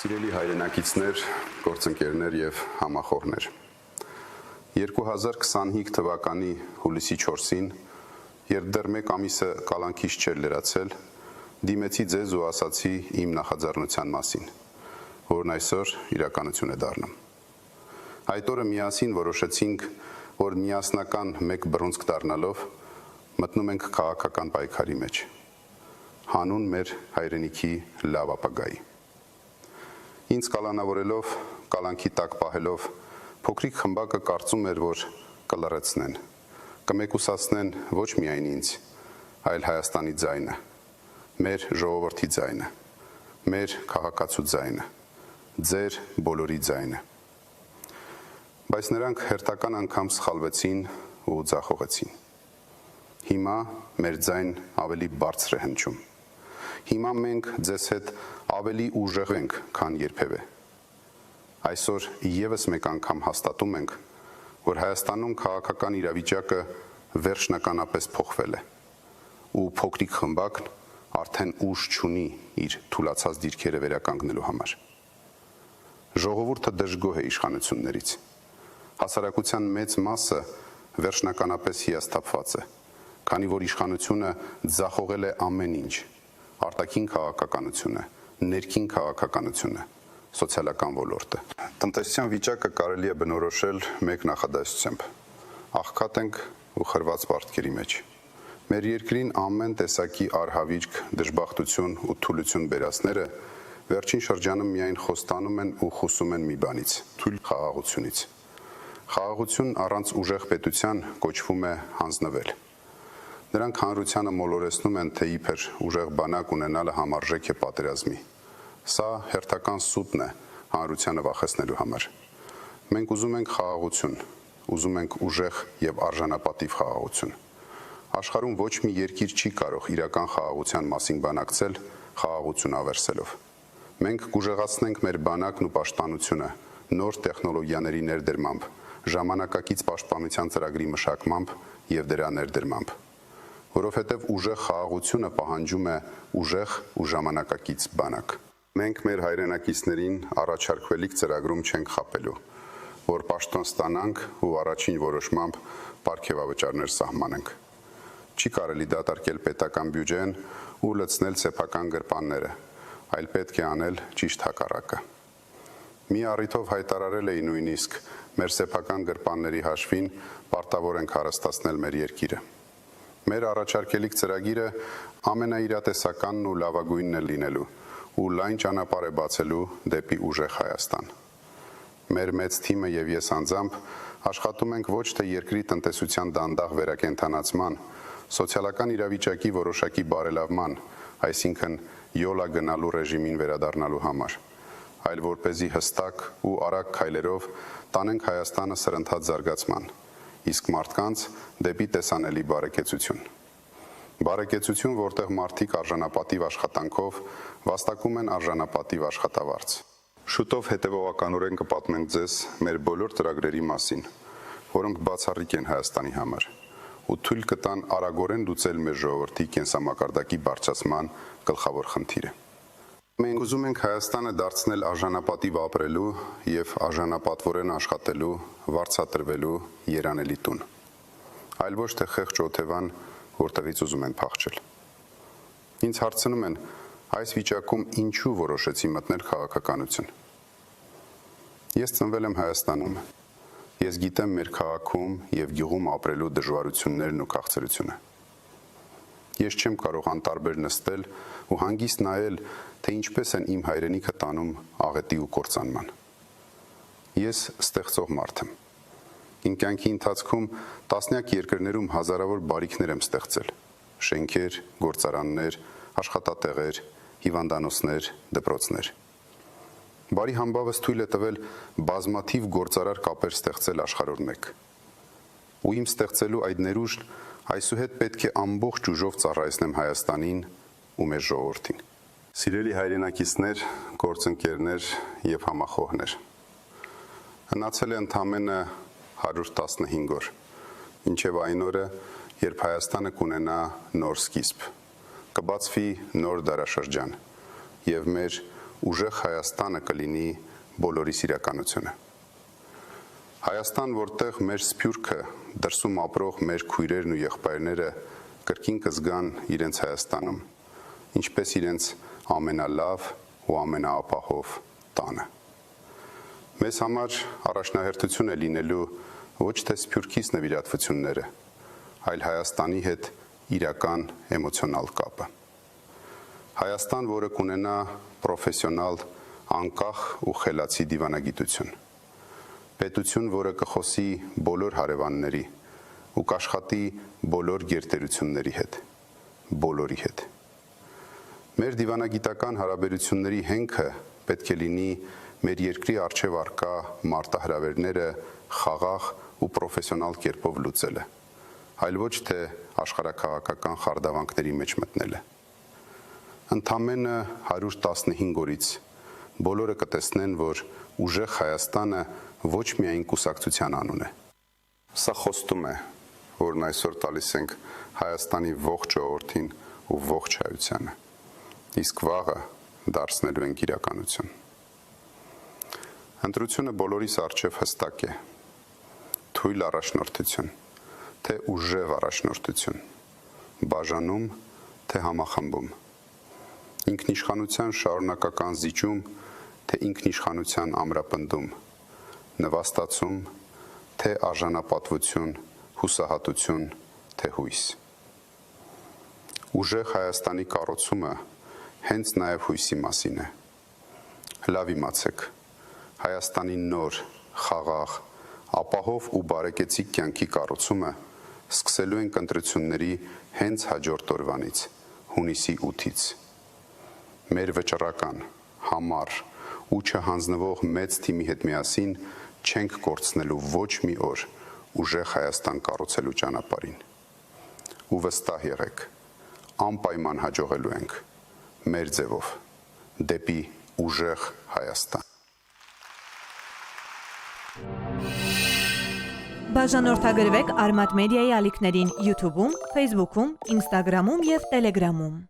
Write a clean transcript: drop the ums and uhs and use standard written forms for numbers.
Սիրելի հայրենակիցներ, գործընկերներ եւ համախոհներ։ 2025 թվականի հուլիսի 4-ին, երբ դեռ մեկ ամիսը կալանքից չէր լրացել, դիմեցի ձեզ ու ասացի իմ նախաձեռնության մասին, որն այսօր իրականություն է դառնում։ Այդ օրը միասին որոշեցինք, որ միասնական մեկ բռունցք դառնալով մտնում ենք քաղաքական պայքարի մեջ, հանուն մեր հայրենիքի լավ ապագայի։ Ինձ կալանավորելով, կալանքի տակ պահելով, փոքրիկ խմբակը կարծում էր, որ կլռեցնեն, կմեկուսացնեն ոչ միայն ինձ, այլ Հայաստանի ձայնը, մեր ժողովրդի ձայնը, մեր քաղաքացու ձայնը, ձեր բոլորի ձայնը։ Բայց նրանք հերթական անգամ սխալվեցին ու ձախողեցին։ Հիմա մեր ձայն ավելի բարձր է հնչում։ Հիմա մենք ձեզ հետ ավելի ուժեղ ենք, քան երբևէ։ Այսօր եւս մեկ անգամ հաստատում ենք, որ Հայաստանում քաղաքական իրավիճակը վերջնականապես փոխվել է, ու փոքրիկ խմբակն արդեն ուժ չունի իր թուլացած դիրքերը վերականգնելու համար։ Ժողովուրդը դժգոհ է իշխանություններից։ Հասարակության մեծ մասը վերջնականապես հիասթափված է, քանի որ իշխանությունը ձախողել է ամեն ինչ՝ արտաքին քաղաքականությունը, ներքին քաղաքականությունը, սոցիալական ոլորտը։ Տնտեսության վիճակը կարելի է բնորոշել մեկ նախադասությամբ. աղքատ ենք ու խրված պարտքերի մեջ։ Մեր երկրին ամեն տեսակի արհավիրք, դժբախտություն ու թուլություն բերածները վերջին շրջանում միայն խոստանում են ու խոսում են մի բանից՝ թույլ խաղաղությունից։ Խաղաղություն առանց ուժեղ պետության կոչվում է հանձնվել։ Նրանք հանրությանը մոլորեցնում են, թե իբր ուժեղ բանակ ունենալը համարժեք է պատերազմի։ Սա հերթական սուտն է հանրությանը վախեցնելու համար։ Մենք ուզում ենք խաղաղություն, ուզում ենք ուժեղ եւ արժանապատիվ խաղաղություն։ Աշխարհում ոչ մի երկիր չի կարող իրական խաղաղության մասին բանակցել խաղաղություն ավերսելով։ Մենք կուժեղացնենք մեր բանակն ու պաշտպանությունը նոր տեխնոլոգիաների ներդրմամբ, ժամանակակից պաշտպանության ծրագրի մշակմամբ եւ դրա ներդրմամբ, որովհետեւ ուժեղ խաղաղությունը պահանջում է ուժեղ ու ժամանակակից բանակ։ Մենք մեր հայրենակիցներին առաջարկվելիք ծրագրում չենք խաբելու, որ պաշտոն ստանանք ու առաջին որոշմամբ պարգևավճարներ սահմանենք։ Չի կարելի դատարկել պետական բյուջեն ու լցնել սեփական գրպանները, այլ պետք է անել ճիշտ հակառակը։ Մի առիթով հայտարարել էի նույնիսկ մեր սեփական գրպանների հաշվին պարտավոր ենք հարստացնել մեր երկիրը։ Մեր առաջարկելիք ծրագիրը ամենաիրատեսականն ու լավագույնն է լինելու ու լայն ճանապարհ է բացելու դեպի ուժեղ Հայաստան։ Մեր մեծ թիմը եւ ես անձամբ աշխատում ենք ոչ թե երկրի տնտեսության դանդաղ վերակենդանացման, սոցիալական իրավիճակի որոշակի բարելավման, այսինքն յոլա գնալու ռեժիմին վերադառնալու համար, այլ որպեսզի հստակ ու արագ քայլերով տանենք Հայաստանը սրընթաց զարգացման, իսկ մարդկանց դեպի տեսանելի բարեկեցություն։ Բարեկեցություն, որտեղ մարդիկ արժանապատիվ աշխատանքով վաստակում են արժանապատիվ աշխատավարձ։ Շուտով հետևողականորեն կպատմենք ձեզ մեր բոլոր ծրագրերի մասին, որոնք բացառիկ են Հայաստանի համար, ու թույլ կտան արագորեն լուծել մեր ժողովրդի կենսամակարդակի բարձրացման գլխավոր խնդիրը։ Մենք ուզում ենք Հայաստանը դարձնել արժանապատիվ ապրելու եւ արժանապատվորեն աշխատելու, վարձատրվելու երանելի տուն, այլ ոչ թե խեղճ օթևան, որտեղից ուզում են փախչել։ Ինձ հարցնում են, այս վիճակում ինչու որոշեցի մտնել քաղաքականություն։ Ես ծնվել եմ Հայաստանում։ Ես գիտեմ մեր քաղաքում եւ գյուղում ապրելու դժվարություններն ու քաղցրությունը։ Ես չեմ կարող անտարբեր նստել ու հանգիստ նայել, թե ինչպես են իմ հայրենիքը տանում աղետի ու կործանման։ Ես ստեղծող մարդ եմ։ Իմ կյանքի ընթացքում տասնյակ երկրներում հազարավոր բարիքներ եմ ստեղծել՝ շենքեր, գործարաններ, աշխատատեղեր, հիվանդանոցներ, դպրոցներ։ Բարի համբավս թույլ է տվել բազմաթիվ գործարար կապեր ստեղծել աշխարհոր մեկ։ Ու իմ ստեղծելու այդ ներուժն այսուհետ պետք է ամբողջ ուժով ծառայեցնեմ Հայաստանին ու մեր ժողովրդին։ Սիրելի հայրենակիցներ, գործընկերներ եւ համախոհներ։ Հնացել է ընդամենը 115 օր, մինչև այն օրը, երբ Հայաստանը կունենա նոր սկիզբ, կբացվի նոր դարաշրջան եւ մեր ուժեղ Հայաստանը կլինի բոլորիս իրականությունը։ Հայաստան, որտեղ մեր սփյուռքը, դրսում ապրող մեր քույրերն ու եղբայրները կրկին կզգան իրենց Հայաստանում, ինչպես իրենց ամենալավ ու ամենաապահով տանը։ Մեզ համար առաջնահերթություն է լինելու ոչ թե սփյուռքից նվիրատվությունները, այլ Հայաստանի հետ իրական էմոցիոնալ կապը։ Հայաստան, որը կունենա պրոֆեսիոնալ, անկախ ու խելացի դիվանագիտություն, պետություն, որը կխոսի բոլոր հարևանների ու կաշխատի բոլոր գերտերությունների հետ, բոլորի հետ։ Մեր դիվանագիտական հարաբերությունների հենքը պետք է լինի մեր երկրի առջև առկա մարտահրավերները խաղաղ ու պրոֆեսիոնալ կերպով լուծելը, այլ ոչ թե աշխարհաքաղաքական խարդավանքների մեջ մտնելը։ Ընդամենը 115 օրից բոլորը կտեսնեն, որ ուժեղ Հայաստանը ոչ միայն կուսակցության անուն է։ Սա խոստում է, որն այսօր տալիս ենք Հայաստանի ողջ ժողովրդին ու ողջ հայությանը, իսկ վաղը դարձնելու ենք իրականություն։ Ընտրությունը բոլորիս առջև հստակ է, թույլ առաջնորդություն, թե ուժեղ առաջնորդություն, բաժանում, թե համախմբում, ինքնիշխանության շարունակական զիջում, թե ինքնիշխանության ամրապնդում, նվաստացում, թե արժանապատվություն, հուսահատություն, թե հույս։ Ուժեղ Հայաստանի կառուցումը հենց նաև հույսի մասին է։ Լավ իմացեք, Հայաստանի նոր, խաղաղ, ապահով ու բարեկեցիկ կյանքի կառուցումը սկսելու ենք ընտրությունների հենց հաջորդ օրվանից, հունիսի 8-ից։ Մեր վճռական, համառ ու չհանձնվող մեծ թիմի հետ միասին չենք կորցնելու ոչ մի օր ուժեղ Հայաստան կառուցելու ճանապարհին։ Ու վստահ եղեք, անպայման հաջողելու ենք մեր ձևով դեպի ուժեղ Հայաստան։ Բաժանորդագրվեք Արմատ մեդիայի ալիքներին YouTube-ում, Facebook-ում, Instagram-ում և Telegram-ում։